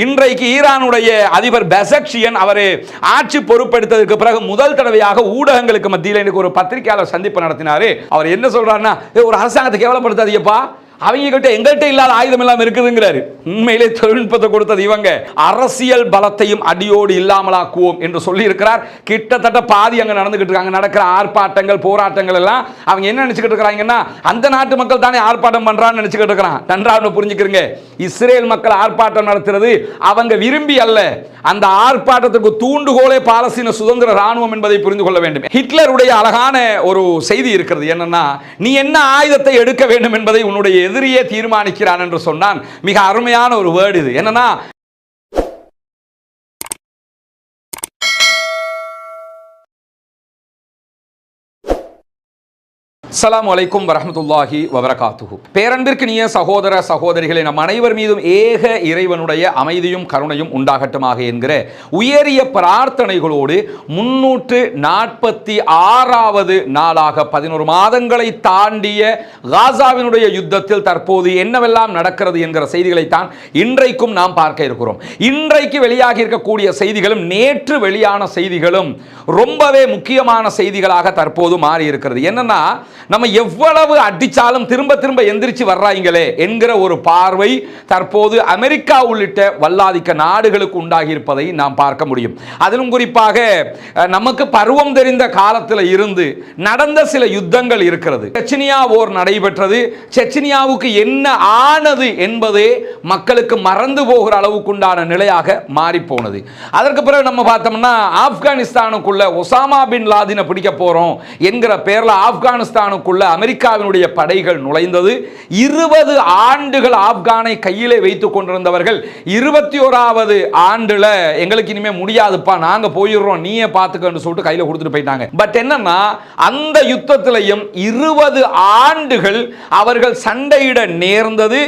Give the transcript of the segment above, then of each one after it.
இன்றைக்கு ஈரானுடைய அதிபர் பெசக்ஷியன் அவர் ஆட்சி பொறுப்பெடுத்ததற்கு பிறகு முதல் தடவையாக ஊடகங்களுக்கு மத்தியில் எனக்கு ஒரு பத்திரிகையாளர் சந்திப்பு நடத்தினாரு. அவர் என்ன சொல்றாருன்னா, ஒரு அரசாங்கத்தை கேவலப்படுத்தாதீங்கப்பா, அவங்க கிட்ட எங்கள்கிட்ட இல்லாத ஆயுதம் எல்லாம் இருக்குதுங்கிறாரு. உண்மையிலே தொழில்நுட்பத்தை கொடுத்தது இவங்க. அரசியல் பலத்தையும் அடியோடு இல்லாமலாக்குவோம் என்று சொல்லி இருக்கிறார். கிட்டத்தட்ட பாதி அங்க நடந்துகிட்டு இருக்காங்க. நடக்கிற ஆர்ப்பாட்டங்கள் போராட்டங்கள் எல்லாம் அவங்க என்ன நினைச்சுக்கிட்டு இருக்காங்கன்னா, அந்த நாட்டு மக்கள் தானே ஆர்ப்பாட்டம் பண்றான்னு நினைச்சுக்கிட்டு இருக்கிறான். நன்றாக புரிஞ்சுக்கிறீங்க, இஸ்ரேல் மக்கள் ஆர்ப்பாட்டம் நடத்துறது அவங்க விரும்பி அல்ல. அந்த ஆர்ப்பாட்டத்துக்கு தூண்டுகோலே பாலஸ்தீன சுதந்திர ராணுவம் என்பதை புரிந்து கொள்ள வேண்டும். ஹிட்லருடைய அழகான ஒரு செய்தி இருக்கிறது. என்னன்னா, நீ என்ன ஆயுதத்தை எடுக்க வேண்டும் என்பதை உன்னுடைய எதிரியே தீர்மானிக்கிறான் என்று சொன்னான். மிக அருமையான ஒரு வேர்டு இது. என்னன்னா, அஸ்ஸலாமு அலைக்கும் வரஹ்மத்துல்லாஹி வபரகாத்துஹு. பேரன்பிற்கினிய சகோதர சகோதரிகளை, நம் அனைவர் மீதும் ஏக இறைவனுடைய அமைதியும் கருணையும் உண்டாகட்டுமாக என்கிற உயரிய பிரார்த்தனைகளோடு 346வது நாளாக 11 மாதங்களை தாண்டிய காசாவினுடைய யுத்தத்தில் தற்போது என்னவெல்லாம் நடக்கிறது என்கிற செய்திகளைத்தான் இன்றைக்கும் நாம் பார்க்க இருக்கிறோம். இன்றைக்கு வெளியாகி இருக்கக்கூடிய செய்திகளும் நேற்று வெளியான செய்திகளும் ரொம்பவே முக்கியமான செய்திகளாக தற்போது மாறி இருக்கிறது. என்னன்னா, நம்ம எவ்வளவு அடிச்சாலும் திரும்ப திரும்ப எந்திரிச்சு வர்றாங்களே என்கிற ஒரு பார்வை தற்போது அமெரிக்கா உள்ளிட்ட வல்லாதிக்க நாடுகளுக்கு உண்டாகி இருப்பதை நாம் பார்க்க முடியும். அதிலும் குறிப்பாக நமக்கு பருவம் தெரிந்த காலத்தில் இருந்து நடந்த சில யுத்தங்கள் இருக்கிறது. செச்னியா போர் நடைபெற்றது. செச்னியாவுக்கு என்ன ஆனது என்பதே மக்களுக்கு மறந்து போகிற அளவுக்கு உண்டான நிலையாக மாறி போனது. அதற்கு பிறகு நம்ம பார்த்தோம்னா, ஆப்கானிஸ்தானுக்குள்ள ஒசாமா பின் லாதினை பிடிக்க போறோம் என்கிற பேர்ல ஆப்கானிஸ்தான் அமெரிக்காவினுடைய படைகள் நுழைந்தது. 20 ஆண்டுகள் ஆப்கானை கையிலே வைத்துக் கொண்டிருந்தவர்கள் 21வது ஆண்டுல எங்களுக்கு இனிமே முடியாதுப்பா, நாங்க போயிடுறோம், நீயே பார்த்துக்கன்னு சொல்லிட்டு கையில கொடுத்துட்டு போயிட்டாங்க. பட் என்னன்னா, அந்த யுத்தத்திலையும் 20 ஆண்டுகள் அவர்கள் சண்டையிட நேர்ந்தது.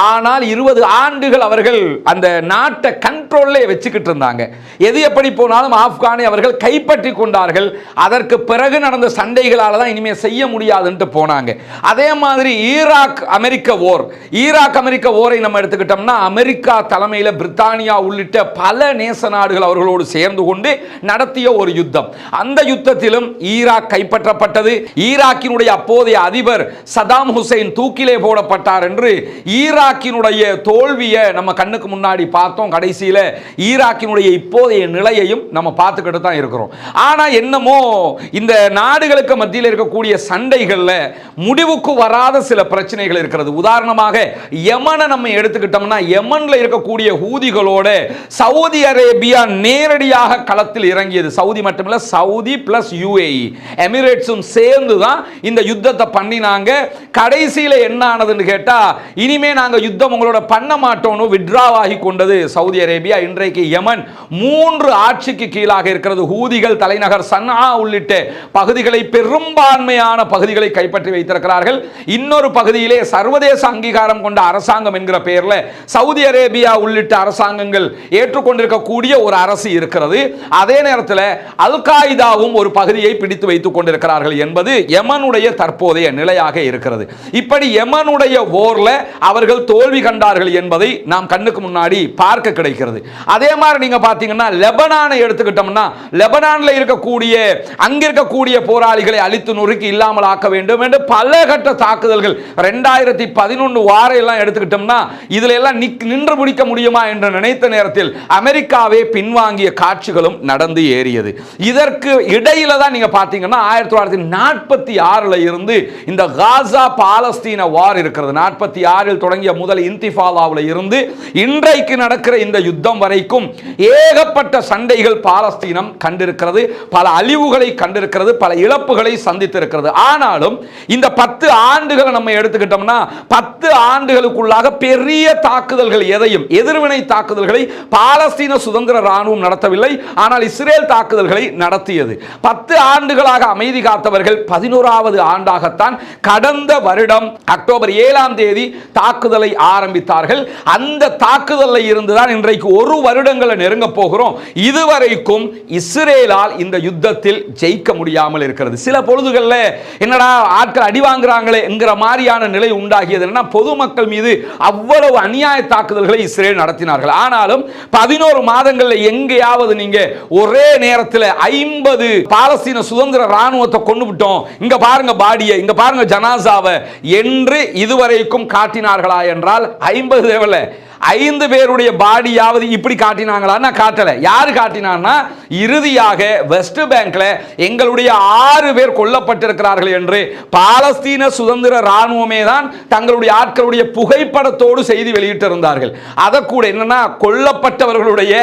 ஆனால் 20 ஆண்டுகள் அவர்கள் அந்த நாட்டை கண்ட்ரோல்லே வச்சுக்கிட்டு இருந்தாங்க. எது எப்படி போனாலும் ஆப்கானை அவர்கள் கைப்பற்றி கொண்டார்கள். அதற்கு பிறகு நடந்த சண்டைகளால தான் இனிமே செய்ய முடியாது போனாங்க. அதே மாதிரி ஈராக் அமெரிக்க போரை நம்ம எடுத்துக்கிட்டோம்னா, அமெரிக்கா தலைமையில் பிரித்தானியா உள்ளிட்ட பல நேச நாடுகள் அவர்களோடு சேர்ந்து கொண்டு நடத்திய ஒரு யுத்தம். அந்த யுத்தத்திலும் ஈராக் கைப்பற்றப்பட்டது. ஈராக்கினுடைய அப்போதைய அதிபர் சதாம் ஹுசைன் தூக்கிலே போடப்பட்டார் என்று ஈராக்கினுடைய தோல்வியை நம்ம கண்ணுக்கு முன்னாடி பார்த்தோம். கடைசியில் ஈராக்கினுடைய இப்போதைய நிலையையும் நம்ம பார்த்துக்கிட்டு தான் இருக்கிறோம். ஆனா என்னமோ இந்த நாடுகளுக்கு மத்தியில் இருக்கக்கூடிய சண்டைகள் முடிவுக்கு வராத சில பிரச்சனைகள் இருக்கிறது. உதாரணமாக யமனை நம்ம எடுத்துக்கிட்டோம்னா, யமன்ல இருக்கக்கூடிய ஹூதிகளோட சவுதி அரேபியா நேரடியாக களத்தில் இறங்கியது. சவுதி மட்டுமல்ல, சவுதி பிளஸ் யுஏஇ எமிரேட்ஸும் சேர்ந்து தான் இந்த யுத்தத்தை பண்ணினாங்க. கடைசியில் என்ன ஆனதுன்னு கேட்டா, இனிமே நாங்க யுத்தம் உங்களோட பண்ண மாட்டோம்னு வித்ட்ராவாகி கொண்டது சவுதி அரேபியா. இன்றைக்கு யமன் 3 ஆட்சிக்கு கீழாக இருக்கிறது. ஹூதிகள் தலைநகர் சன்ஆ உள்ளிட்ட பகுதிகளை, பெரும்பான்மையான பகுதிகளை கைப்பற்றி வைத்திருக்கிறார்கள். இன்னொரு பகுதியிலே சர்வதேச அங்கீகாரம் கொண்ட அரசாங்கம் என்கிற பெயரில் சவுதி அரேபியா உள்ளிட்ட அரசாங்கங்கள் ஏற்றுக்கொண்டிருக்கக்கூடிய ஒரு அரசு இருக்கிறது. அதே நேரத்தில் அல் காய்தாவும் ஒரு பகுதியை பிடித்து வைத்துக் கொண்டிருக்கிறார்கள் என்பது யமனுடைய தற்போதைய நிலையாக இருக்கிறது. இப்படி யமனுடைய போர்ல அவர்கள் தோல்வி கண்டார்கள் என்பதை நாம் கண்ணுக்கு முன்னாடி பார்க்க கிடைக்கிறது. அதே மாதிரி நீங்க பாத்தீங்கன்னா, லெபனானை எடுத்துக்கிட்டோம்னா, லெபனான்ல இருக்கக்கூடிய அங்கிருக்கக்கூடிய போராளிகளை அழித்து நொறுக்கி இல்லாமல் ஆக்க வேண்டும் என்று பல கட்ட தாக்குதல்கள் 2011 வார எல்லாம் எடுத்துக்கிட்டோம்னா, இதுல எல்லாம் நின்று பிடிக்க முடியுமா என்று நினைத்த நேரத்தில் அமெரிக்காவே பின்வாங்கிய காட்சிகளும் நடந்து ஏறியது. இதற்கு இடையில தான் நீங்க பாத்தீங்கன்னா 1946 இருந்து இந்த காசா பாலஸ்தீன வார் இருக்கிறது. 46 தொடங்கிய முதல் இன்திஃபாதாவில் இருந்து இன்றைக்கு நடக்கிற இந்த யுத்தம் வரைக்கும் ஏகப்பட்ட சண்டைகள் பாலஸ்தீனம் கண்டிருக்கிறது. பல அழிவுகளை கண்டிருக்கிறது, பல இழப்புகளை சந்தித்திருக்கிறது. ஆனாலும் இந்த 10 ஆண்டுகளை நம்ம எடுத்துக்கிட்டோம்னா, 10 ஆண்டுகளுக்குள்ளாக பெரிய தாக்குதல்கள் எதையும், எதிர்வினை தாக்குதல்களை பாலஸ்தீன சுதந்திர ராணுவம் நடத்தவில்லை. ஆனால் இஸ்ரேல் தாக்குதல்களை நடத்தியது. 10 ஆண்டுகளாக அமைதி காத்தவர்கள் 11வது ஆண்டாகத்தான் கடந்த வருடம் அக்டோபர் 7ஆம் தேதி தாக்குதலை ஆரம்பித்தார்கள். அந்த தாக்குதலில் இருந்துதான் இன்றைக்கு 1 வருடங்களை நெருங்க போகிறோம். இதுவரைக்கும் இஸ்ரேலால் இந்த யுத்தத்தில் ஜெயிக்க முடியாமல் இருக்கிறது. சில பொழுதுகளில் என்னடா ஆட்கள் அடி வாங்குறாங்களே என்கிற மாதிரியான நிலை உண்டாகியது. பொதுமக்கள் மீது அவ்வளவு அநியாய தாக்குதல்களை இஸ்ரேல் நடத்தினார்கள். ஆனாலும் 11 மாதங்களில் எங்கேயாவது நீங்க ஒரே நேரத்தில் 50 பாலஸ்தீன சுதந்திர ராணுவத்தை கொண்டு விட்டோம், இங்க பாருங்க பாடியை, இங்க பாருங்க ஜனாசாவை என்று இதுவரைக்கும் காட்டினார்களா என்றால் 50 தேவல 5 பேருடைய பாடியாவது இப்படி காட்டினாங்களா? காட்டல. யாரு காட்டினான்னா இறுதியாக வெஸ்ட் பேங்க்ல எங்களுடைய 6 பேர் கொல்லப்பட்டிருக்கிறார்கள் என்று பாலஸ்தீன சுதந்திர ராணுவமே தான் தங்களுடைய ஆட்களுடைய புகைப்படத்தோடு செய்தி வெளியிட்டிருந்தார்கள். அதை கூட என்னன்னா கொல்லப்பட்டவர்களுடைய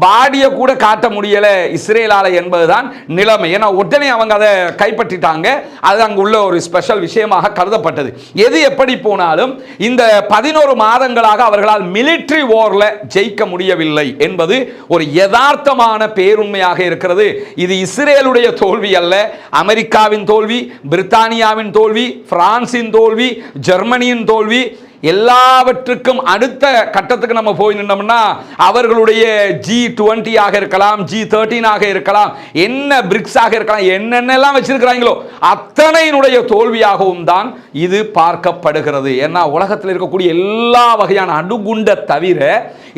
பாடியை கூட காட்ட முடியல இஸ்ரேலால என்பதுதான் நிலைமை. ஏன்னா உடனே அவங்க அதை கைப்பற்றிட்டாங்க. அது அங்கு உள்ள ஒரு ஸ்பெஷல் விஷயமாக கருதப்பட்டது. எது எப்படி போனாலும் இந்த 11 மாதங்களாக அவர்களால் மிலிட்டரி வார்ல ஜெயிக்க முடியவில்லை என்பது ஒரு யதார்த்தமான பேருண்மையாக இருக்கிறது. இது இஸ்ரேலுடைய தோல்வி அல்ல, அமெரிக்காவின் தோல்வி, பிரித்தானியாவின் தோல்வி, பிரான்சின் தோல்வி, ஜெர்மனியின் தோல்வி. எல்லாவற்றுக்கும் அடுத்த கட்டத்துக்கு நம்ம போய் நின்றோம்னா அவர்களுடைய G20 ஆக இருக்கலாம், G13 ஆக இருக்கலாம், என்ன பிரிக்ஸ் ஆக இருக்கலாம், என்னென்னலாம் வச்சிருக்கிறாங்களோ அத்தனையினுடைய தோல்வியாகவும் தான் இது பார்க்கப்படுகிறது. ஏன்னா உலகத்தில் இருக்கக்கூடிய எல்லா வகையான அணுகுண்டை தவிர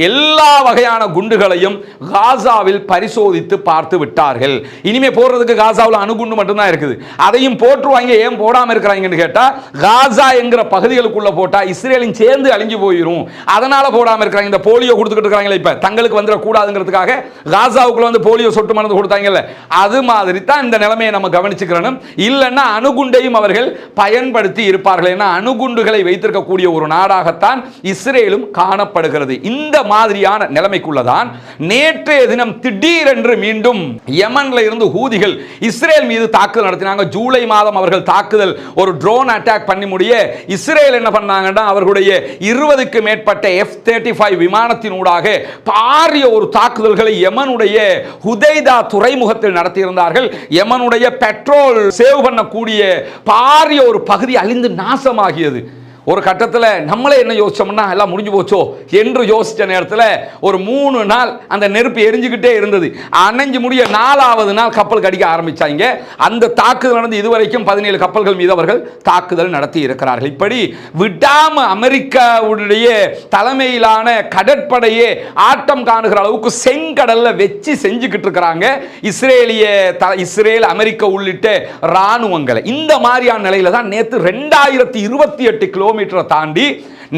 எல்லா வகையான குண்டுகளையும் காசாவில் பரிசோதித்து பார்த்து விட்டார்கள். இனிமே போடுறதுக்கு காசாவில் அணுகுண்டு மட்டும்தான் இருக்குது. அதையும் போட்டுருவாங்க. ஏன் போடாம இருக்கிறாங்கன்னு கேட்டா காசா என்கிற பகுதிகளுக்குள்ள போட்டா இஸ்ரேலின் சேர்ந்து அழிஞ்சு போயிடும், அதனால போடாம இருக்கிறாங்க. இந்த போலியோ கொடுத்துக்கிட்டு இருக்காங்களே, இப்ப தங்களுக்கு வந்துட கூடாதுங்கிறதுக்காக காசாவுக்குள்ள வந்து போலியோ சொட்டு மருந்து கொடுத்தாங்கல்ல, அது மாதிரி தான் இந்த நிலைமையை நம்ம கவனிச்சுக்கிறோம். இல்லைன்னா அணுகுண்டையும் அவர்கள் பயன்படுத்தி இருப்பார்கள். ஏன்னா அணுகுண்டுகளை வைத்திருக்கக்கூடிய ஒரு நாடாகத்தான் இஸ்ரேலும் காணப்படுகிறது. இந்த மாதிரியான நிலைமைக்குள்ளதான் நேற்றைய தினம் திடீரென்று மீண்டும் யமன்ல இருந்து ஹூதிகள் இஸ்ரேல் மீது தாக்குதல் நடத்தினாங்க. ஜூலை மாதம் அவர்கள் தாக்குதல் ஒரு ட்ரோன் அட்டாக் பண்ணி முடிய இஸ்ரேல் என்ன பண்ணாங்கன்னா அவர்களுடைய 20க்கு மேற்பட்ட F-35 விமானத்தினூடாக பாரிய ஒரு தாக்குதல்களை யமனுடைய ஹுதைதா துறைமுகத்தில் நடத்தியிருந்தார்கள். யமனுடைய பெட்ரோல் சேவ் பண்ணக்கூடிய பாரிய ஒரு பகுதி அழிந்து நாசமாகியது. ஒரு கட்டத்தில் நம்மளே என்ன யோசிச்சோம்னா எல்லாம் முடிஞ்சு போச்சோ என்று யோசிச்ச நேரத்தில் ஒரு 3 நாள் அந்த நெருப்பு எரிஞ்சுக்கிட்டே இருந்தது. அணைஞ்சு முடிய 4வது நாள் கப்பல் கடிக்க ஆரம்பிச்சாங்க. அந்த தாக்குதல் நடந்து இதுவரைக்கும் 17 கப்பல்கள் மீது அவர்கள் தாக்குதல் நடத்தி இருக்கிறார்கள். இப்படி விடாம அமெரிக்காவுடைய தலைமையிலான கடற்படையே ஆட்டம் காணுகிற அளவுக்கு செங்கடல்ல வச்சு செஞ்சுக்கிட்டு இருக்கிறாங்க இஸ்ரேல் அமெரிக்கா உள்ளிட்ட ராணுவங்களை. இந்த மாதிரியான நிலையில தான் நேற்று 2028 கிலோமீட்டர் தாண்டி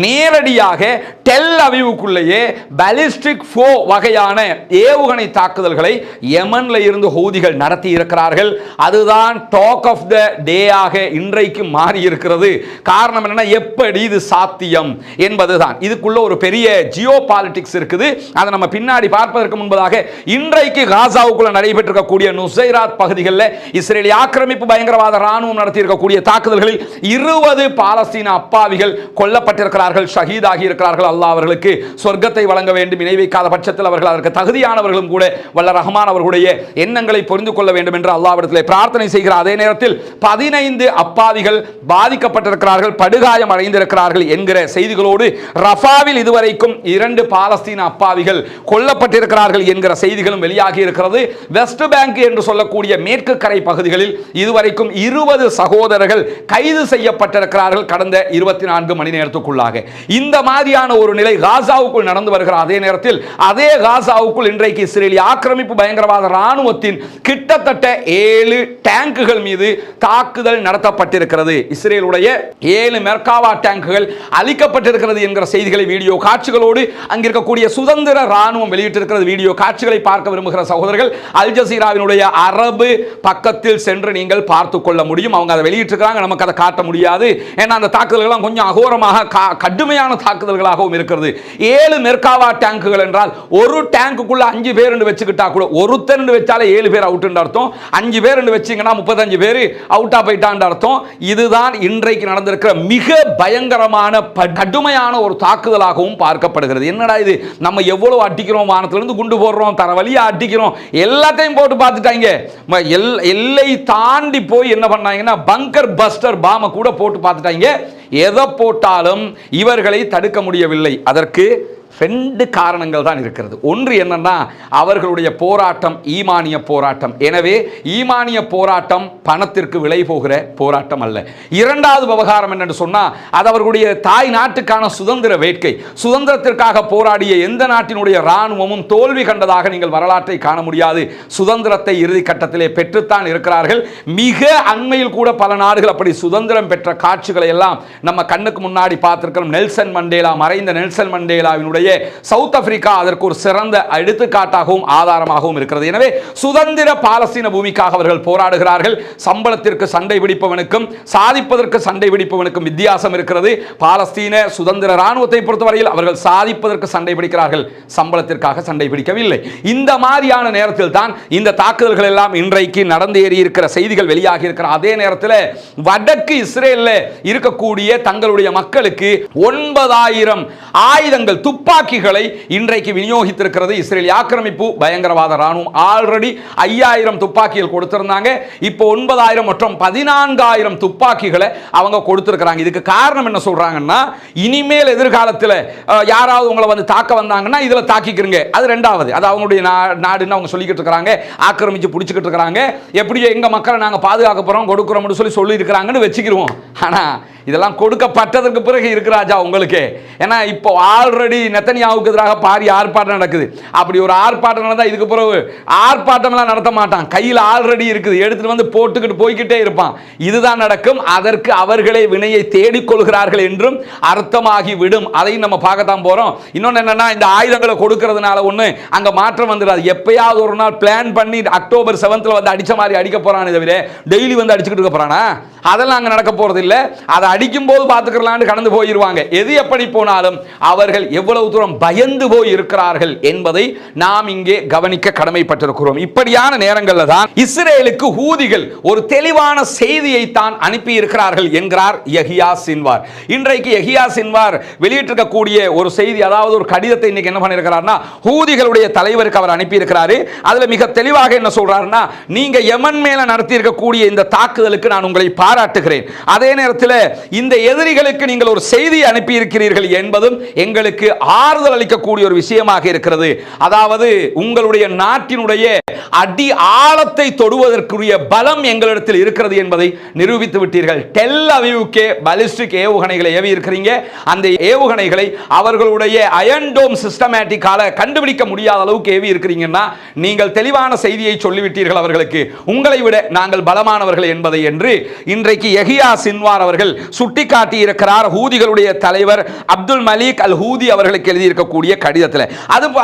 நேரடியாக டெல் அவிவுக்குள்ளேயே பாலிஸ்டிக் 4 வகையான ஏவுகணை தாக்குதல்களை யமன்ல இருந்து ஹூதிகள் நடத்தி இருக்கிறார்கள். அதுதான் டாக் ஆஃப் த டே ஆக இன்றைக்கு மாறி இருக்கிறது. காரணம் என்னன்னா எப்படி இது சாத்தியம் என்பதுதான். இதுக்குள்ள ஒரு பெரிய ஜியோ பாலிடிக்ஸ் இருக்குது. அதை நம்ம பின்னாடி பார்ப்பதற்கு முன்பதாக இன்றைக்கு காசாவுக்குள்ள நடைபெற்றிருக்கக்கூடிய நுசைராத் பகுதிகளில் இஸ்ரேலிய ஆக்கிரமிப்பு பயங்கரவாத ராணுவம் நடத்தி இருக்கக்கூடிய தாக்குதல்களில் 20 பாலஸ்தீன அப்பாவிகள் கொல்லப்பட்டிருக்கிறார்கள், ஷஹீதாகி இருக்கிறார்கள். அல்லாஹ் அவர்களுக்கு சொர்க்கத்தை வழங்க வேண்டும். இணை வைக்காத பட்சத்தில் அவர்கள் அதற்கு தகுதியானவர்களும் கூட வல்ல ரஹ்மான் அவர்களுடைய எண்ணங்களை புரிந்து கொள்ள வேண்டும் என்று அல்லாஹ்விடத்தில் பிரார்த்தனை செய்கிறார். அதே நேரத்தில் 15 அப்பாவிகள் பாதிக்கப்பட்டிருக்கிறார்கள், படுகாயம் அடைந்திருக்கிறார்கள் என்கிற செய்திகளோடு ரஃபாவில் இதுவரைக்கும் 2 பாலஸ்தீன அப்பாவிகள் கொல்லப்பட்டிருக்கிறார்கள் என்கிற செய்திகளும் வெளியாகி இருக்கிறது. வெஸ்ட் பேங்க் என்று சொல்லக்கூடிய மேற்கு கரை பகுதிகளில் இதுவரைக்கும் 20 சகோதரர்கள் கைது செய்யப்பட்டிருக்கிறார்கள் கடந்த 24 மணி நேரத்துக்குள்ளாக. இந்த மாதிரியான ஒரு நிலை காசாவுக்குள் நடந்து வருகிற அதே நேரத்தில் அதே காசாவுக்குள் இன்றைக்கு இஸ்ரேலிய ஆக்கிரமிப்பு பயங்கரவாத ராணுவத்தின் கிட்டத்தட்ட 7 டேங்குகள் மீது தாக்குதல் நடத்தப்பட்டிருக்கிறது. இஸ்ரேலுடைய 7 மெர்காவா டேங்குகள் அழிக்கப்பட்டிருக்கிறது என்கிற செய்திகளை வீடியோ காட்சிகளோடு அங்கிருக்கக்கூடிய சுதந்திர ராணுவம் வெளியிட்டிருக்கிறது. வீடியோ காட்சிகளை பார்க்க விரும்புகிற சகோதரர்கள் அல் ஜசீராவினுடைய அரபு பக்கத்தில் சென்று நீங்கள் பார்த்துக் கொள்ள முடியும். அவங்க அதை வெளியிட்டிருக்கிறாங்க, நமக்கு அதை காட்ட முடியாது. ஏன்னா அந்த தாக்குதல்கள் கொஞ்சம் அகோரமாக கடுமையான தாக்குதல்களாகவும் இருக்கிறது. 7 மெர்காவா டேங்குகள் என்றால் ஒரு டேங்குக்குள்ள 5 பேர் வச்சுக்கிட்டா கூட ஒருத்தர் வச்சாலே 7 பேர் அவுட் அர்த்தம். 5 பேர் வச்சீங்கன்னா 35 பேர் அவுட்டா போயிட்டான் அர்த்தம். இதுதான் இன்றைக்கு நடந்திருக்கிற மிக பயங்கரமான கடுமையான ஒரு தாக்குதலாகவும் பார்க்கப்படுகிறது. என்னடா இது, நம்ம எவ்வளவு அடிக்கிறோம், வானத்திலிருந்து குண்டு போடுறோம், தர வழியா அடிக்கிறோம், எல்லாத்தையும் போட்டு பார்த்துட்டாங்க. எல்லை தாண்டி போய் என்ன பண்ணாங்கன்னா பங்கர் பஸ்டர் பாம கூட போட்டு பார்த்துட்டாங்க. எதை போட்டாலும் இவர்களை தடுக்க முடியவில்லை. அதற்கு 2 காரணங்கள் தான் இருக்கிறது. ஒன்று என்னன்னா, அவர்களுடைய போராட்டம் ஈமானிய போராட்டம். எனவே ஈமானிய போராட்டம் பணத்திற்கு விலை போகிற போராட்டம் அல்ல. இரண்டாவது விவகாரம் என்னன்னு சொன்னா, அது அவர்களுடைய தாய் நாட்டுக்கான சுதந்திர வேட்கை. சுதந்திரத்திற்காக போராடிய எந்த நாட்டினுடைய இராணுவமும் தோல்வி கண்டதாக நீங்கள் வரலாற்றை காண முடியாது. சுதந்திரத்தை இறுதி கட்டத்திலே பெற்றுத்தான் இருக்கிறார்கள். மிக அண்மையில் கூட பல நாடுகள் அப்படி சுதந்திரம் பெற்ற காட்சிகளை எல்லாம் நம்ம கண்ணுக்கு முன்னாடி பார்த்திருக்கிறோம். நெல்சன் மண்டேலா, மறைந்த நெல்சன் மண்டேலாவினுடைய சவுத் ஆப்பிரிக்கா அதற்கு ஒரு சிறந்த எடுத்துக்காட்டாகவும் ஆதாரமாகவும் இருக்கிறது. எனவே சுதந்திர பாலஸ்தீன பூமிக்காக அவர்கள் போராடுகிறார்கள். சம்பளத்திற்கு சண்டை பிடிப்பவனுக்கும் சாதிப்பதற்கு சண்டை பிடிப்பவனுக்கும் வித்தியாசம் இருக்கிறது. பாலஸ்தீன சுதந்திர ராணுவத்தை பொறுத்தவரையில் அவர்கள் சாதிப்பதற்கு சண்டை பிடிக்கிறார்கள், சம்பளத்திற்காக சண்டை பிடிக்கவில்லை. இந்த மாதிரியான நேரத்தில் தான் இந்த தாக்குதல்கள் எல்லாம் இன்றைக்கு நடந்தேறி இருக்கிற செய்திகள் வெளியாகி இருக்கிற அதே நேரத்தில் வடக்கு இஸ்ரேலில் இருக்கக்கூடிய தங்களுடைய மக்களுக்கு 9000 ஆயுதங்கள், துப்பாக்கிகளை இன்றைக்கு விநியோகித்திருக்கிறது இஸ்ரேல் ஆக்கிரமிப்பு பயங்கரவாத ராணுவம். ஆல்ரெடி 5000 துப்பாக்கிகள் கொடுத்திருந்தாங்க. இப்போ 9000 மற்றும் 14000 துப்பாக்கிகளை அவங்க கொடுத்திருக்கிறாங்க. இதுக்கு காரணம் என்ன சொல்றாங்கன்னா, இனிமேல் எதிர்காலத்தில் யாராவது உங்களை வந்து தாக்க வந்தாங்கன்னா இதுல தாக்கிக்கிறங்க. அது ரெண்டாவது, அது அவங்களுடைய நாடுன்னு அவங்க சொல்லிக்கிட்டு இருக்காங்க, ஆக்கிரமிச்சு பிடிச்சிக்கிட்டு இருக்காங்க. எப்படி எங்க மக்களை நாங்க பாதுகாக்க போறோம் கொடுக்கிறோம்னு சொல்லி இருக்கிறாங்கன்னு வச்சுக்கிறோம். ஆனா இதெல்லாம் கொடுக்கப்பட்டதற்கு பிறகு இருக்கு ராஜா உங்களுக்கு. ஏன்னா இப்போ ஆல்ரெடி நெத்தனியாவுக்கு எதிராக பாரி ஆர்ப்பாட்டம் நடக்குது. அப்படி ஒரு ஆர்ப்பாட்டம் நடந்தா இதுக்கு பிறகு ஆர்ப்பாட்டம் எல்லாம் நடத்த மாட்டான். கையில் ஆல்ரெடி இருக்குது, எடுத்துட்டு வந்து போட்டுக்கிட்டு போய்கிட்டே இருப்பான். இதுதான் நடக்கும். அதற்கு அவர்களே வினையை தேடிக்கொள்கிறார்கள் என்றும் அர்த்தமாகி விடும். அதையும் நம்ம பார்க்கத்தான் போறோம். இன்னொன்னு என்னன்னா, இந்த ஆயுதங்களை கொடுக்கறதுனால ஒண்ணு அங்க மாற்றம் வந்துடாது. எப்பயாவது ஒரு நாள் பிளான் பண்ணி அக்டோபர் 7 வந்து அடிச்ச மாதிரி அடிக்க போறானே தவிர டெய்லி வந்து அடிச்சுக்கிட்டு இருக்க போறானா? அதெல்லாம் அங்க நடக்க போறது இல்லை. அதை அடிக்கும் போது பார்த்துக்கலான்னு கடந்து போயிருவாங்க. எது எப்படி போனாலும் அவர்கள் எவ்வளவு தூரம் பயந்து போய் இருக்கிறார்கள் என்பதை நாம் இங்கே கவனிக்க கடமைப்பட்டிருக்கிறோம். இப்படியான நேரங்களில் தான் இஸ்ரேலுக்கு ஹூதிகள் ஒரு தெளிவான செய்தியை தான் அனுப்பி இருக்கிறார்கள் என்கிறார் யஹியா சின்வார். இன்றைக்கு யஹியா சின்வார் வெளியிட்டிருக்கக்கூடிய ஒரு செய்தி, அதாவது ஒரு கடிதத்தை இன்னைக்கு என்ன பண்ணியிருக்கிறார்னா, ஹூதிகளுடைய தலைவருக்கு அவர் அனுப்பி இருக்கிறாரு. அதுல மிக தெளிவாக என்ன சொல்றாருன்னா, நீங்க யமன் மேல நடத்தி இருக்கக்கூடிய இந்த தாக்குதலுக்கு நான் உங்களை பாராட்டுகிறேன். அதே நேரத்தில் இந்த எதிரிகளுக்கு நீங்கள் ஒரு செய்தி அனுப்பி இருக்கிறீர்கள் என்பதும் எங்களுக்கு ஆறுதல் அளிக்கக்கூடிய ஒரு விஷயமாக இருக்கிறது. அதாவது உங்களுடைய நாட்டினுடைய அடி ஆழத்தை தொடுவதற்குரிய பலம் எங்களிடத்தில் இருக்கிறது என்பதை நிரூபித்து விட்டீர்கள். டெல் அவிவுக்கே பாலிஸ்டிக் ஏவுகணைகளை ஏவி இருக்கிறீங்க. அந்த ஏவுகணைகளை அவர்களுடைய அயன் டோம் சிஸ்டமேட்டிக்கால கண்டுபிடிக்க முடியாத அளவுக்கு ஏவி இருக்கிறீங்கன்னா நீங்கள் தெளிவான செய்தியை சொல்லிவிட்டீர்கள் அவர்களுக்கு, உங்களை விட நாங்கள் பலமானவர்கள் என்பதை என்று இன்றைக்கு யஹியா சின்வார் அவர்கள் சுட்டிக்காட்டி இருக்கிறார். ஹூதிகளுடைய தலைவர் அப்துல் மலிக் அல் ஹூதி அவர்களுக்கு எழுதியிருக்கக்கூடிய கடிதத்தில்.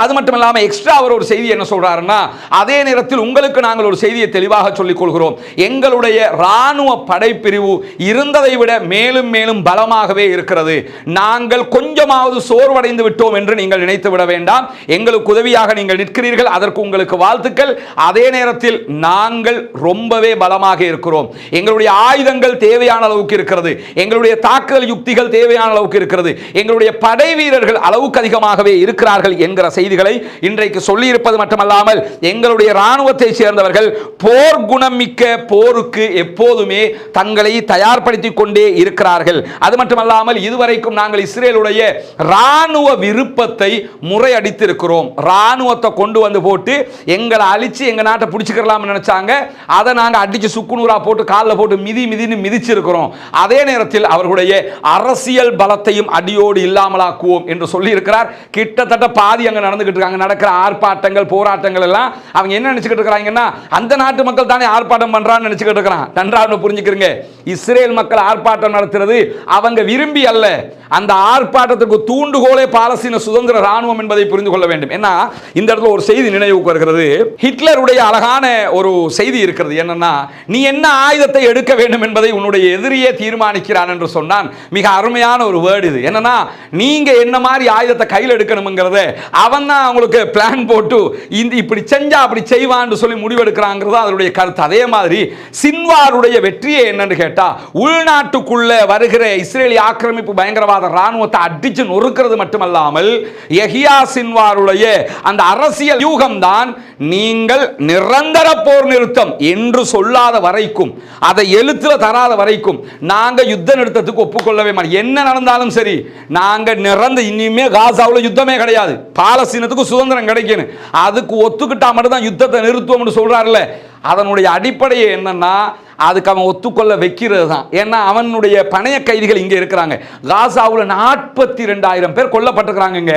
அது மட்டும் இல்லாமல் எக்ஸ்ட்ரா அவர் ஒரு செய்தி என்ன சொல்றாருன்னா, அதே நேரத்தில் உங்களுக்கு நாங்கள் ஒரு செய்தியை தெளிவாக சொல்லிக் கொள்கிறோம். எங்களுடைய ராணுவ படைப்பிரிவு இருந்ததை விட மேலும் மேலும் பலமாகவே இருக்கிறது. நாங்கள் கொஞ்சமாவது சோர்வடைந்து விட்டோம் என்று நீங்கள் நினைத்து விட வேண்டாம். எங்களுக்கு உதவியாக நீங்கள் நிற்கிறீர்கள், அதற்கு உங்களுக்கு வாழ்த்துக்கள். அதே நேரத்தில் நாங்கள் ரொம்பவே பலமாக இருக்கிறோம். எங்களுடைய ஆயுதங்கள் தேவையான அளவுக்கு இருக்கிறது, எங்களுடைய தாக்குதல் யுக்திகள் தேவையான அளவுக்கு இருக்கிறது, எங்களுடைய படை வீரர்கள் அளவுக்கு அதிகமாகவே இருக்கிறார்கள் என்கிற செய்திகளை இன்றைக்கு சொல்லி இருப்பது மட்டுமல்லாமல், எங்களுடைய ராணுவத்தை சேர்ந்தவர்கள் போர் குணம் மிக்க போருக்கு எப்போதுமே தங்களை தயார்படுத்திக் கொண்டே இருக்கிறார்கள். அது மட்டுமல்லாமல் இதுவரைக்கும் நாங்கள் இஸ்ரேலுடைய ராணுவ விருப்பத்தை முறையடித்து இருக்கிறோம். ராணுவத்தை கொண்டு வந்து போட்டு எங்களை அழிச்சு எங்க நாட்டை பிடிச்சுக்கலாம் நினைச்சாங்க. அதை நாங்கள் அடிச்சு சுக்குநூறா போட்டு காலில் போட்டு மிதின்னு மிதிச்சிருக்கிறோம். அதே நேரத்தில் அவர்களுடைய அரசியல் பலத்தையும் அடியோடு இல்லாமலாக்குவோம் என்று சொல்லி இருக்கிறார். கிட்டத்தட்ட பாதி அங்க நடந்துகிட்டு இருக்காங்க. நடக்கிற ஆர்ப்பாட்டங்கள் போராட்டங்கள் எல்லாம் அவங்க என்ன நினைச்சுக்கிட்டு இருக்காங்கன்னா, அந்த நாட்டு மக்கள் தானே ஆர்ப்பாட்டம் பண்றான்னு நினைச்சுக்கிட்டு இருக்கிறான். நன்றாக புரிஞ்சுக்கிறீங்க, இஸ்ரேல் மக்கள் ஆர்ப்பாட்டம் நடத்துறது அவங்க விரும்பி அல்ல. அந்த ஆர்ப்பாட்டத்துக்கு தூண்டுகோலே பாலஸ்தீன சுதந்திர ராணுவம் என்பதை புரிந்து கொள்ள வேண்டும். ஏன்னா இந்த இடத்துல ஒரு செய்தி நினைவுக்கு வருகிறது. ஹிட்லருடைய அழகான ஒரு செய்தி இருக்கிறது. என்னன்னா, நீ என்ன ஆயுதத்தை எடுக்க வேண்டும் என்பதை உன்னுடைய எதிரியே தீர்மானிக்கிறான் என்று சொன்னான். மிக அருமையான ஒரு வேர்டு இது. என்னன்னா, நீங்க என்ன மாதிரி ஆயுதத்தை கையில் எடுக்கணும்ங்கிறத அவன் தான் உங்களுக்கு பிளான் போட்டு இப்படி செஞ்சா அப்படி செய்வான்னு சொல்லி முடிவெடுக்கிறாங்கிறது அதனுடைய கருத்து. அதே மாதிரி சின்வாருடைய வெற்றியை என்னன்னு கேட்டா, உள்நாட்டுக்குள்ள வருகிற இஸ்ரேலி ஆக்கிரமிப்பு பயங்கரவாத ராணுவத்தை அடிச்சு நொறுக்கிறது மட்டுமல்லாமல், யஹியா சின்வாருடைய அந்த அரசியல் யூகம் தான் நீங்கள் நிரந்தர போர் நிறுத்தம் என்று சொல்லாத வரைக்கும், அதை எழுத்துல தராத வரைக்கும் நாங்க யுத்த நிறுத்தத்துக்கு ஒப்புக்கொள்ளவே மாட்டோம். என்ன நடந்தாலும் சரி, நாங்க இனிமே காசாவுல யுத்தமே கிடையாது, பாலஸ்தீனத்துக்கு சுதந்திரம் கிடைக்கணும், அதுக்கு ஒத்துக்கிட்டா மட்டும் தான் யுத்தத்தை நிறுத்துவோம்னு சொல்றாருல்ல, அதனுடைய அடிப்படையே என்னன்னா அதுக்கு அவன் ஒத்துக்கொள்ள வைக்கிறது தான். ஏன்னா அவனுடைய பணைய கைதிகள் இங்கே இருக்கிறாங்க. காசாவில் 42,000 பேர் கொல்லப்பட்டிருக்கிறாங்க.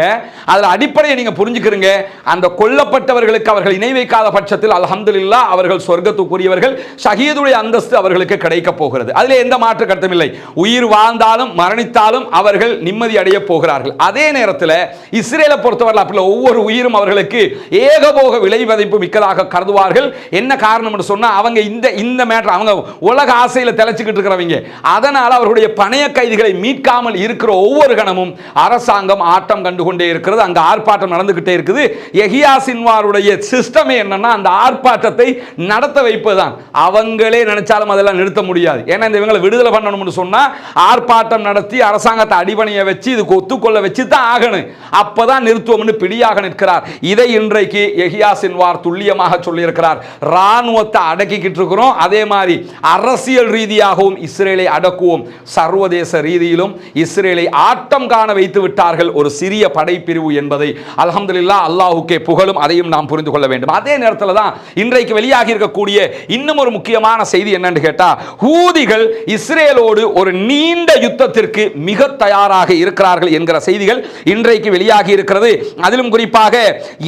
அதில் அடிப்படையை நீங்கள் புரிஞ்சுக்கிறீங்க. அந்த கொல்லப்பட்டவர்களுக்கு அவர்கள் இணை வைக்காத பட்சத்தில் அல்ஹம்துலில்லாஹ் அவர்கள் சொர்க்கத்துக்குரியவர்கள், ஷஹீதுடைய அந்தஸ்து அவர்களுக்கு கிடைக்க போகிறது. அதில் எந்த மாற்று கருத்தும் இல்லை. உயிர் வாழ்ந்தாலும் மரணித்தாலும் அவர்கள் நிம்மதி அடைய போகிறார்கள். அதே நேரத்தில் இஸ்ரேலை பொறுத்தவரை அப்படி ஒவ்வொரு உயிரும் அவர்களுக்கு ஏகபோக விலை மதிப்பு மிக்கதாக கருதுவார்கள். என்ன காரணம் என்று சொன்னா அவங்க இந்த மேட்டர் அவங்க உலக ஆசையில் தெளிச்சுக்கிட்டு இருக்கிறவங்க. அதனால அவருடைய பணைய கைதிகளை மீட்காமல் இருக்கிற ஒவ்வொரு கணமும் அரசாங்கம் ஆட்டம் கண்டு கொண்டே இருக்கிறது. அங்க ஆர்ப்பாட்டம் நடந்துகிட்டே இருக்குது. யஹ்யா சின்வாருடைய சிஸ்டமே என்னன்னா அந்த ஆர்ப்பாட்டத்தை நடத்த வைப்பதுதான். அவங்களே நினைச்சாலும் அதெல்லாம் நிறுத்த முடியாது. ஏன்னா இந்த இவங்களை விடுதலை பண்ணணும்னு சொன்னா ஆர்ப்பாட்டம் நடத்தி அரசாங்கத்தை அடிபணிய வச்சு இதுக்கு ஒத்துக்கொள்ள வச்சு தான் ஆகணும். அப்பதான் நிறுத்துவோம்னு பிடியாக நிற்கிறார். இதை இன்றைக்கு யஹ்யா சின்வார் துல்லியமாக சொல்லியிருக்கிறார். ராணுவத்தை அடக்கிக்கிட்டு இருக்கிறோம், அதே மாதிரி அரசியல் ரீதியாகவும் இஸ்ரேலை அடக்குவோம், சர்வதேச ரீதியிலும் இஸ்ரேலை ஆட்டம் காண வைத்து விட்டார்கள் ஒரு சிறிய படைப்பிரிவு என்பதை அல்ஹம்துலில்லாஹ் அல்லாஹ்வுக்கே புகழும். அதையும் நாம் புரிந்து கொள்ள வேண்டும். அதே நேரத்தில் தான் இன்றைக்கு வெளியாகி இருக்கக்கூடிய இன்னும் ஒரு முக்கியமான செய்தி என்னன்னு கேட்டா, ஹூதிகள் இஸ்ரேலோடு ஒரு நீண்ட யுத்தத்திற்கு மிக தயாராக இருக்கிறார்கள் என்கிற செய்திகள் இன்றைக்கு வெளியாகி இருக்கிறது. அதிலும் குறிப்பாக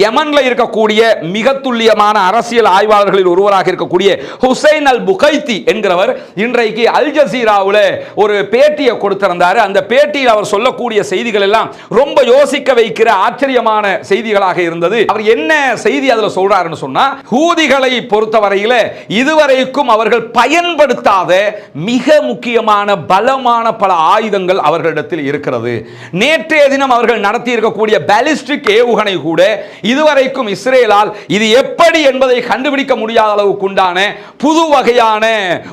யமன்ல இருக்கக்கூடிய மிக துல்லியமான அரசியல் ஆய்வாளர்களில் ஒருவராக இருக்கக்கூடிய ஹுசைன் அல் புகைத்தி என்கிறவர் இன்றைக்கு அல் ஜசீராவுல ஒரு பேட்டியை கொடுத்திருந்தார். அந்த பேட்டியில் அவர் சொல்லக்கூடிய செய்திகள் எல்லாம் ரொம்ப யோசிக்க வைக்கிற ஆச்சரியமான செய்திகளாக இருந்தது. அவர் என்ன செய்தி அதுல சொல்றாருன்னு சொன்னா, ஹூதிகளை பொறுத்தவரையில இதுவரைக்கும் அவர்கள் பயன்படுத்தாத மிக முக்கியமான பலமான பல ஆயுதங்கள் அவர்களிடத்தில் இருக்கிறது. நேற்றைய தினம் அவர்கள் நடத்தி இருக்கக்கூடிய பாலிஸ்டிக் ஏவுகணை கூட இதுவரைக்கும் இஸ்ரேலால் இது எப்படி என்பதை கண்டுபிடிக்க முடியாத அளவுக்கு உண்டான புது வகையான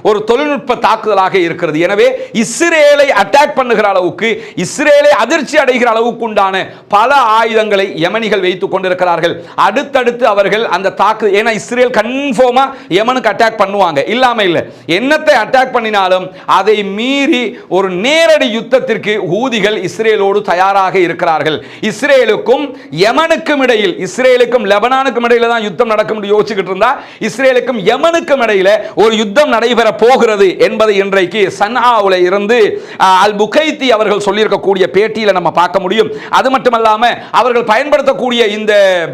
ஒரு தொழில்நுட்ப தாக்குதலாக இருக்கிறது. எனவே இஸ்ரேலை அட்டாக் பண்ணுகிற அளவுக்கு, இஸ்ரேலை அதிர்ச்சி அடைகிற அளவுக்கு உண்டான பல ஆயுதங்களை யமனிகள் வைத்துக் கொண்டிருக்கிறார்கள். அடுத்தடுத்து அவர்கள் அந்த தாக்குதல், ஏன்னா இஸ்ரேல் கன்ஃபார்மா யமனுக்கு அட்டாக் பண்ணுவாங்க, இல்லாம இல்ல. என்னத்தை அட்டாக் பண்ணினாலும் அதை மீறி ஒரு நேரடி யுத்தத்திற்கு ஹூதிகள் இஸ்ரேலோடு தயாராக இருக்கிறார்கள். இஸ்ரேலுக்கும் யமனுக்கும் இடையில், இஸ்ரேலுக்கும் லெபனானுக்கும் இடையில தான் யுத்தம் நடக்கும் யோசிச்சுக்கிட்டு இருந்தா, இஸ்ரேலுக்கும் யமனுக்கும் இடையில ஒரு யுத்தம் நடைபெற போகிறது என்பதை இன்றைக்கு சன்ஆவுல இருந்து அல் புகைத்தி அவர்கள் சொல்லியிருக்கக்கூடிய பேட்டியில நம்ம பார்க்க முடியும். அது மட்டுமல்லாம அவர்கள் பயன்படுத்தக்கூடிய இந்த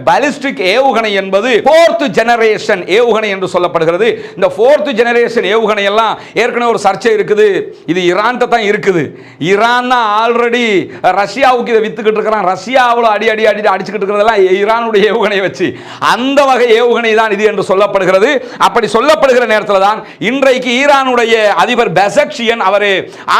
பாலிஸ்டிக் ஏவுகணை என்பது 4th ஜெனரேஷன் ஏவுகணை என்று சொல்லப்படுகிறது. இந்த 4th ஜெனரேஷன் ஏவுகணை எல்லாம் ஏற்கனவே ஒரு சர்ச்சை இருக்குது. இது ஈரான் தான் இருக்குது. ஈரான் தான் ஆல்ரெடி ரஷ்யாவுக்கு இதை வித்துக்கிட்டு இருக்கிறான். ரஷ்யாவில் அடி அடி அடி அடிச்சுக்கிட்டு இருக்கிறதெல்லாம் ஈரானுடைய ஏவுகணையை வச்சு, அந்த வகை ஏவுகணை தான் இது என்று சொல்லப்படுகிறது. அப்படி சொல்லப்படுகிற நேரத்தில் தான் இன்றைக்கு ஈரானுடைய அதிபர் பெசக்ஷியன் அவர்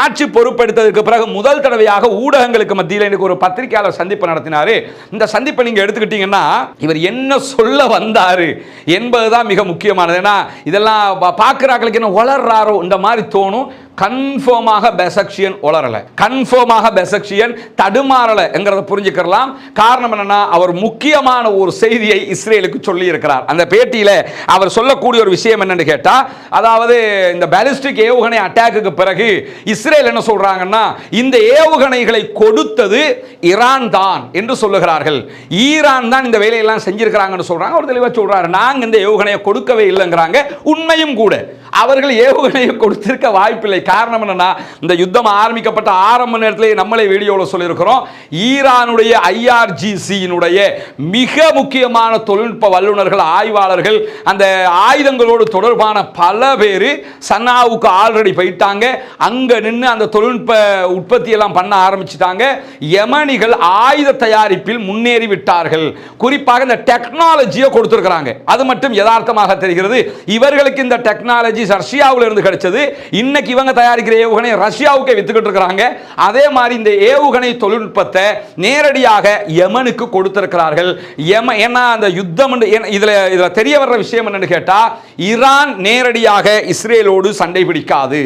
ஆட்சி பொறுப்பெடுத்ததற்கு பிறகு முதல் தடவையாக ஊடகங்களுக்கு மத்தியில் எனக்கு ஒரு பத்திரிகையாளர் சந்திப்பு நடத்தினாரு. இந்த சந்திப்பை நீங்க எடுத்துக்கிட்டீங்கன்னா இவர் என்ன சொல்ல வந்தாரு என்பதுதான் மிக முக்கியமானது. ஏன்னா இதெல்லாம் பார்க்கிறார்களுக்கு என்ன வளர்றாரோ இந்த மாதிரி தோணும். கன்ஃபார்மாக பெசக்ஷியன் வளரல, கன்ஃபார்மாக பெசக்ஷியன் தடுமாறல என்கிறத புரிஞ்சுக்கலாம். காரணம் என்னன்னா அவர் முக்கியமான ஒரு செய்தியை இஸ்ரேலுக்கு சொல்லி இருக்கிறார். அந்த பேட்டியில அவர் சொல்லக்கூடிய ஒரு விஷயம் என்னன்னு கேட்டா, அதாவது இந்த பாலிஸ்டிக் ஏவுகணை அட்டாக்கு பிறகு இஸ்ரேல் என்ன சொல்றாங்கன்னா, இந்த ஏவுகணைகளை கொடுத்தது ஈரான் தான் என்று சொல்லுகிறார்கள். ஈரான் தான் இந்த வேலையெல்லாம் செஞ்சிருக்கிறாங்கன்னு சொல்றாங்க. ஒரு தெளிவா சொல்றாரு, நாங்க இந்த ஏவுகணையை கொடுக்கவே இல்லைங்கிறாங்க. உண்மையும் கூட அவர்கள் ஏவுகணையை கொடுத்திருக்க வாய்ப்பில்லை. காரணம் என்னன்னா, இந்த யுத்தம் ஆரம்பிக்கப்பட்ட ஆரம்ப நேரத்திலே நம்மளே வீடியோவில் சொல்லியிருக்கிறோம், ஈரானுடைய IRGC-னுடைய மிக முக்கியமான தொழில்நுட்ப வல்லுநர்கள், ஆய்வாளர்கள், அந்த ஆயுதங்களோடு தொடர்பான பல பேர் சன்னாவுக்கு ஆல்ரெடி போயிட்டாங்க. அங்க நின்று அந்த தொழில்நுட்ப உற்பத்தி எல்லாம் பண்ண ஆரம்பிச்சிட்டாங்க. யமனிகள் ஆயுத தயாரிப்பில் முன்னேறி விட்டார்கள். குறிப்பாக இந்த டெக்னாலஜியை கொடுத்திருக்கிறாங்க. அது மட்டும் யதார்த்தமாக தெரிகிறது. இவர்களுக்கு இந்த டெக்னாலஜி ரஷ்யாவில் இருந்து கிடைச்சது. இன்னைக்கு இவங்க தயாரிக்கிற ஏவுகணை ரஷ்யாவுக்கே வித்துக்கிட்டு இருக்காங்க. அதே மாதிரி இந்த ஏவுகணை தொழில்நுட்பத்தை நேரடியாக யமனுக்கு கொடுத்திருக்கிறார்கள். ஏன்னா அந்த யுத்தம் இதுல தெரிய வர்ற விஷயம் என்னன்னு கேட்டா, ஈரான் நேரடியாக இஸ்ரேலோடு சண்டை பிடிக்காது.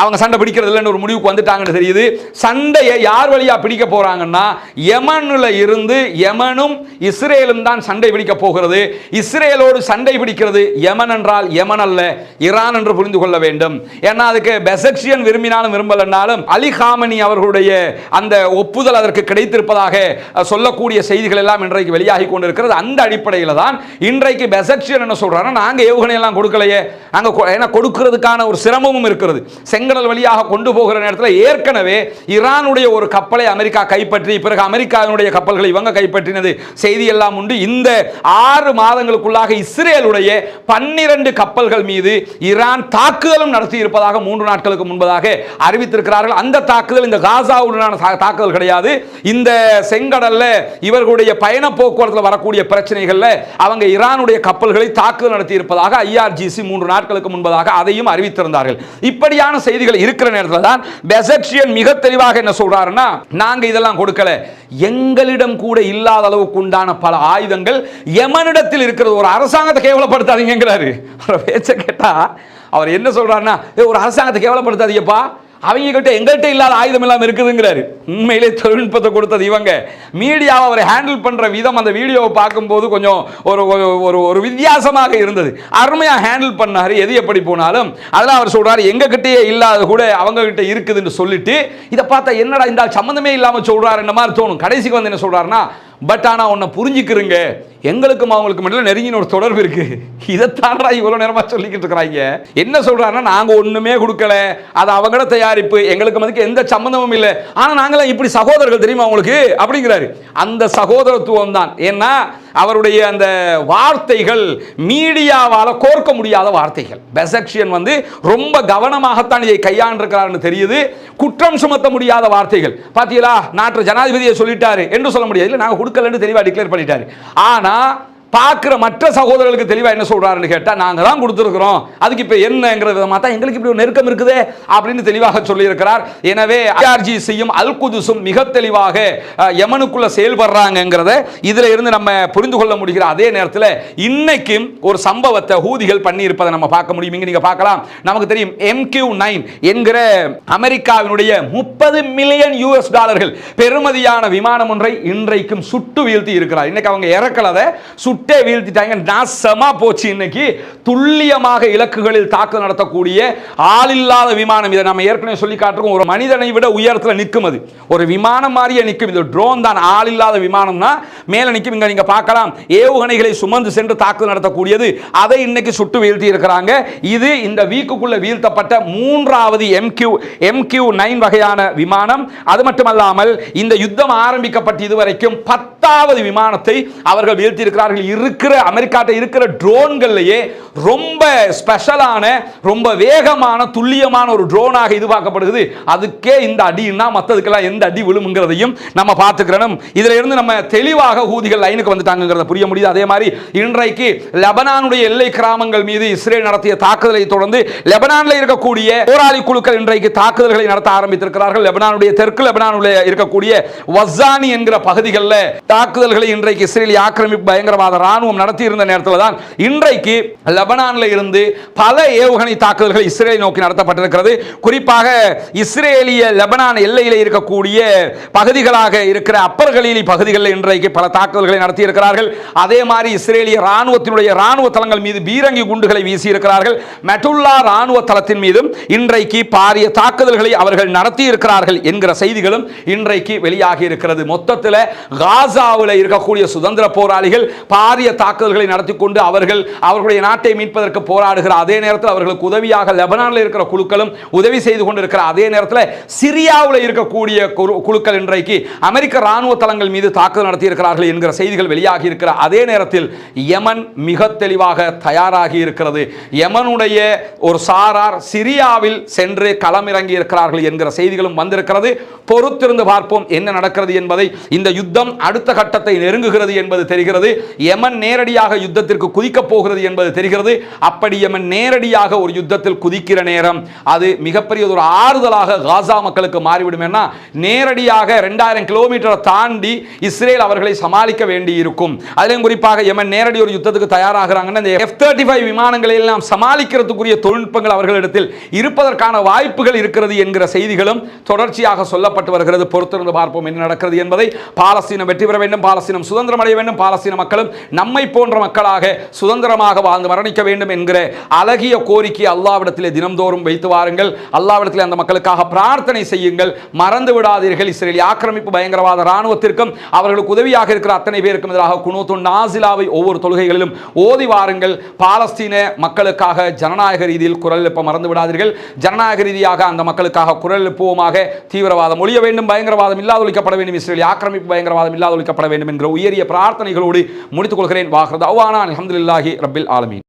அவங்க சண்டை பிடிக்கிறது இல்லைன்னு ஒரு முடிவுக்கு வந்துட்டாங்கன்னு தெரியுது. சண்டையை யார் வழியா பிடிக்க போறாங்கன்னா யமன்ல இருந்து யமனும் இஸ்ரேலும் தான் சண்டை பிடிக்க போகிறது. இஸ்ரேலோடு சண்டை பிடிக்கிறது யமன் என்றால் யமன் அல்ல, ஈரான் என்று புரிந்து கொள்ள வேண்டும். ஏன்னா அதுக்கு பெசக்ஷியன் விரும்பினாலும் விரும்பலனாலும் அலி காமனி அவர்களுடைய அந்த ஒப்புதல் அதற்கு கிடைத்திருப்பதாக சொல்லக்கூடிய செய்திகள் எல்லாம் இன்றைக்கு வெளியாகி கொண்டிருக்கிறது. அந்த அடிப்படையில் தான் இன்றைக்கு பெசக்ஷியன் என்ன சொல்றாங்க, நாங்க ஏவுகணை எல்லாம் கொடுக்கலையே, அங்க கொடுக்கிறதுக்கான ஒரு சிரமமும் இருக்கிறது. செங்கடல் வழியாக கொண்டு போகிற நேரத்தில் ஏற்கனவே ஈரானுடைய ஒரு கப்பலை அமெரிக்கா கைப்பற்றி பிறகு அமெரிக்காவினுடைய கப்பல்களை இவங்க கைப்பற்றினது செய்தி எல்லாம் உண்டு. இந்த 6 மாதங்களுக்குள்ளாக இஸ்ரேலுடைய 12 கப்பல்கள் மீது ஈரான் தாக்குதலும் நடத்தி இருப்பதாக 3 நாட்களுக்கு முன்பதாக அறிவித்திருக்கிறார்கள். அந்த தாக்குதல் இந்த காசாவுடனான தாக்குதல் கிடையாது. இந்த செங்கடல்ல இவர்களுடைய பயண போக்குவரத்தில் வரக்கூடிய பிரச்சனைகள்ல அவங்க ஈரானுடைய கப்பல்களை தாக்குதல் நடத்தி இருப்பதாக IRGC 3 நாட்களுக்கு முன்பதாக அதையும் அறிவித்திருந்தார்கள். இப்படியான செய்திகள் இருக்கிற நேரத்தில் தான் பெசக்ஷியன் மிக தெளிவாக என்ன சொல்றாருன்னா, நாங்க இதெல்லாம் கொடுக்கல, எங்களிடம் கூட இல்லாத அளவுக்கு உண்டான பல ஆயுதங்கள் யமனிடத்தில் இருக்கிறது. ஒரு அரசாங்கத்தை கேவலப்படுத்தாதீங்கிறாரு. பேச்ச கேட்டா அவர் என்ன சொல்றாருன்னா, ஒரு அரசாங்கத்தை கேவலப்படுத்தாதீங்கப்பா, அவங்க கிட்ட எங்கள்கிட்ட இல்லாத ஆயுதம் எல்லாம் இருக்குதுங்கிறாரு. உண்மையிலே தொழில்நுட்பத்தை கொடுத்தது இவங்க. மீடியாவை அவரை ஹேண்டில் பண்ற விதம் அந்த வீடியோவை பார்க்கும்போது கொஞ்சம் ஒரு வித்தியாசமாக இருந்தது. அருமையா ஹேண்டில் பண்ணாரு. எது எப்படி போனாலும் அதெல்லாம் அவர் சொல்றாரு, எங்க கிட்டே இல்லாத கூட அவங்க கிட்ட இருக்குதுன்னு சொல்லிட்டு இதை பார்த்தா என்னடா இந்த சம்பந்தமே இல்லாம சொல்றாரு என்ன மாதிரி தோணும். கடைசிக்கு வந்து என்ன சொல்றாருன்னா, பட் ஆனா உன்னை புரிஞ்சுக்கிறங்க, எங்களுக்கும் அவங்களுக்கு மட்டும் நெருங்கின ஒரு தொடர்பு இருக்கு. இதைத்தாண்டா இவ்வளவு நேரமா சொல்லிக்கிட்டு இருக்கிறாங்க. என்ன சொல்றாருன்னா, நாங்க ஒண்ணுமே கொடுக்கல, அது அவங்களோட தயாரிப்பு, எங்களுக்கு அதுக்கு எந்த சம்பந்தமும் இல்லை, ஆனா நாங்களாம் இப்படி சகோதரர்கள் தெரியுமா உங்களுக்கு அப்படிங்கிறாரு. அந்த சகோதரத்துவம் தான். ஏன்னா அவருடைய அந்த வார்த்தைகள் மீடியாவால கோர்க்க முடியாத வார்த்தைகள். பெசக்ஷியன் வந்து ரொம்ப கவனமாகத்தான் இதை கையாண்டிருக்கிறார்னு தெரியுது. குற்றம் சுமத்த முடியாத வார்த்தைகள். பாத்தீங்களா, நாட்டு ஜனாதிபதியை சொல்லிட்டாரு என்று சொல்ல முடியாது, இல்ல நாங்க கொடுக்கலன்னு தெளிவா டிக்ளேர் பண்ணிட்டாரு. ஆனா பார்க்கிற மற்ற சகோதரர்களுக்கு தெளிவா என்ன சொல்றாருன்னு கேட்டா, நாங்க தான் கொடுத்திருக்கிறோம், அதுக்கு இப்ப என்னங்கிற விதமா தான் எங்களுக்கு இப்படி ஒரு நெருக்கம் இருக்குதே அப்படின்னு தெளிவாக சொல்லி இருக்கிறார். எனவே IRGCயும் அல் குதுஸும் மிக தெளிவாக யமனுக்குள்ள செயல்படுறாங்கிறத இதுல இருந்து நம்ம புரிந்து கொள்ள முடிகிற அதே நேரத்தில் இன்னைக்கும் ஒரு சம்பவத்தை ஹூதிகள் பண்ணி இருப்பதை நம்ம பார்க்க முடியும். இங்க நீங்க பார்க்கலாம், நமக்கு தெரியும் MQ-9 என்கிற அமெரிக்காவினுடைய $30 மில்லியன் பெறுமதியான விமானம் ஒன்றை இன்றைக்கும் சுட்டு வீழ்த்தி இருக்கிறார். இன்னைக்கு அவங்க இறக்கலதை சுட்டு வீழ்த்திட்டாங்க. நாசமா போச்சு. இன்னைக்கு துல்லியமாக இலக்குகளில் தாக்குதல் நடத்தக்கூடிய ஆளில்லாத விமானம். இதை நம்ம ஏற்கனவே சொல்லி காட்டுறோம். ஒரு மனிதனை விட உயரத்தில் நிற்கும், அது ஒரு விமானம் மாதிரியே நிற்கும். இது ட்ரோன் தான், ஆளில்லாத விமானம்னா மேல நிற்கும். இங்க நீங்க பார்க்கலாம், ஏவுகணைகளை சுமந்து சென்று தாக்குதல் நடத்தக்கூடியது. அதை இன்னைக்கு சுட்டு வீழ்த்தி இருக்கிறாங்க. இது இந்த வீக்குக்குள்ள வீழ்த்தப்பட்ட 3வது MQ-9 வகையான விமானம். அது மட்டுமல்லாமல் இந்த யுத்தம் ஆரம்பிக்கப்பட்டு இதுவரைக்கும் 10வது விமானத்தை அவர்கள் வீழ்த்தி இருக்கிறார்கள். இருக்கிற அமெரிக்காட்ட இருக்கிற ட்ரோன்கள்லயே ரொம்ப ஸ்பெஷலான ரொம்ப வேகமான துல்லியமான ஒரு ட்ரோனாக இது பார்க்கப்படுகிறது. அதுக்கே இந்த அடினா மற்றதுக்கெல்லாம் எந்த அடி விழும்ங்கிறதையும் நம்ம பார்த்துக்கிறோம். இதுல இருந்து நம்ம தெளிவாக ஹூதிகள் லைனுக்கு வந்துட்டாங்கிறத புரிய முடியுது. அதே மாதிரி இன்றைக்கு லெபனானுடைய எல்லை கிராமங்கள் மீது இஸ்ரேல் நடத்திய தாக்குதலை தொடர்ந்து லெபனானில் இருக்கக்கூடிய போராளி குழுக்கள் இன்றைக்கு தாக்குதல்களை நடத்த ஆரம்பித்திருக்கிறார்கள். லெபனானுடைய தெற்கு லெபனானில் இருக்கக்கூடிய வஸானி என்கிற பகுதிகளில் தாக்குதல்களை இன்றைக்கு இஸ்ரேலிய ஆக்கிரமிப்பு பயங்கரவாத ராணுவம் நடத்தி இருந்த நேரத்தில் தான் இன்றைக்கு லெபனானில் இருந்து பல ஏவுகணை தாக்குதல்கள் இஸ்ரேலை நோக்கி நடத்தப்பட்டிருக்கிறது. குறிப்பாக இஸ்ரேலிய லெபனான் எல்லையில் இருக்கக்கூடிய பகுதிகளாக இருக்கிற அப்பர் கலீலி பகுதிகளில் இன்றைக்கு பல தாக்குதல்களை நடத்தி இருக்கிறார்கள். அதே மாதிரி இஸ்ரேலிய ராணுவத்தினுடைய ராணுவ தளங்கள் மீது பீரங்கி குண்டுகளை வீசி இருக்கிறார்கள். மெட்டுல்லா ராணுவ தளத்தின் மீதும் இன்றைக்கு பாரிய தாக்குதல்களை அவர்கள் நடத்தி இருக்கிறார்கள் என்கிற செய்திகளும் இன்றைக்கு வெளியாகி இருக்கிறது. மொத்தத்தில் காசாவில் இருக்கக்கூடிய சுதந்திர போராளிகள் பாரிய தாக்குதல்களை நடத்தி கொண்டு அவர்களுடைய நாட்டை மீட்பதற்கு போராடுகிற அதே நேரத்தில் அவர்களுக்கு உதவியாக லெபனானில் இருக்கிற குழுக்களும் உதவி செய்து கொண்டிருக்கிற அதே நேரத்தில் சிரியாவில் இருக்கக்கூடிய குழுக்கள் இன்றைக்கு அமெரிக்க ராணுவ தளங்கள் மீது தாக்குதல் நடத்தி இருக்கிறார்கள் என்கிற செய்திகள் வெளியாகி இருக்கிற அதே நேரத்தில் யமன் மிக தெளிவாக தயாராகி இருக்கிறது. யமனுடைய ஒரு சாரார் சிரியாவில் சென்று களமிறங்கி இருக்கிறார்கள் என்கிற செய்திகளும் வந்திருக்கிறது. பொறுத்திருந்து பார்ப்போம் என்ன நடக்கிறது என்பதை. இந்த யுத்தம் அடுத்த கட்டத்தை நெருங்குகிறது என்பது தெரிகிறது. யமன் நேரடியாக யுத்தத்திற்கு குதிக்கப் போகிறது என்பது தெரிகிறது. அப்படி யமன் நேரடியாக ஒரு யுத்தத்தில் குதிக்கிற நேரம் அது மிகப்பெரிய ஒரு ஆறுதலாக காசா மக்களுக்கு மாறிவிடும். ஏன்னா நேரடியாக 2000 கிலோமீட்டரை தாண்டி இஸ்ரேல் அவர்களை சமாளிக்க வேண்டி இருக்கும். அதிலும் குறிப்பாக யமன் நேரடி ஒரு யுத்தத்துக்கு தயாராகிறாங்கன்னா இந்த F-35 விமானங்களை எல்லாம் சமாளிக்கிறதுக்குரிய தொழில்நுட்பங்கள் அவர்களிடத்தில் இருப்பதற்கான வாய்ப்புகள் இருக்கிறது என்கிற செய்திகளும் தொடர்ச்சியாக சொல்லப்பட்டு வருகிறது. பொறுத்திருந்து பார்ப்போம் என்ன நடக்கிறது என்பதை. பாலஸ்தீனம் வெற்றி பெற வேண்டும், பாலஸ்தீனம் சுதந்திரம் அடைய வேண்டும், பாலஸ்தீன மக்களும் நம்மை போன்ற மக்களாக சுதந்திரமாக வாழ்ந்து மரணிக்க வேண்டும் என்கிற அழகிய கோரிக்கை அல்லாஹ்விடத்திலே தினம்தோறும் வைத்து வாருங்கள். அல்லாஹ்விடத்திலே அந்த மக்களுக்காக பிரார்த்தனை செய்யுங்கள். மறந்து விடாதீர்கள், இஸ்ரேலிய ஆக்கிரமிப்பு பயங்கரவாத ராணுவத்திற்கும் அவர்களுக்கு உதவியாக இருக்கிற அத்தனை பேருக்கும் எதிராக குனூத்துன் நாசிலாவை ஒவ்வொரு தொழுகைகளிலும் ஓதி வாருங்கள். பாலஸ்தீன மக்களுக்காக ஜனநாயக ரீதியில் குரல் எழுப்ப மறந்து விடாதீர்கள். ஜனநாயக ரீதியாக அந்த மக்களுக்காக குரல் எழுப்புவோமாக. தீவிரவாதம் ஒழிய வேண்டும், பயங்கரவாதம் இல்லாத ஒழிக்கப்பட வேண்டும், இஸ்ரேலிய ஆக்கிரமிப்பு பயங்கரவாதம் இல்லாத ஒழிக்கப்பட வேண்டும் என்கிற உயரிய பிரார்த்தனைகளோடு முடித்துக் கொள்கிறேன். வாஹ்ரத் அவானா அல்ஹம்துலில்லாஹி ரப்பில் ஆலமீன்.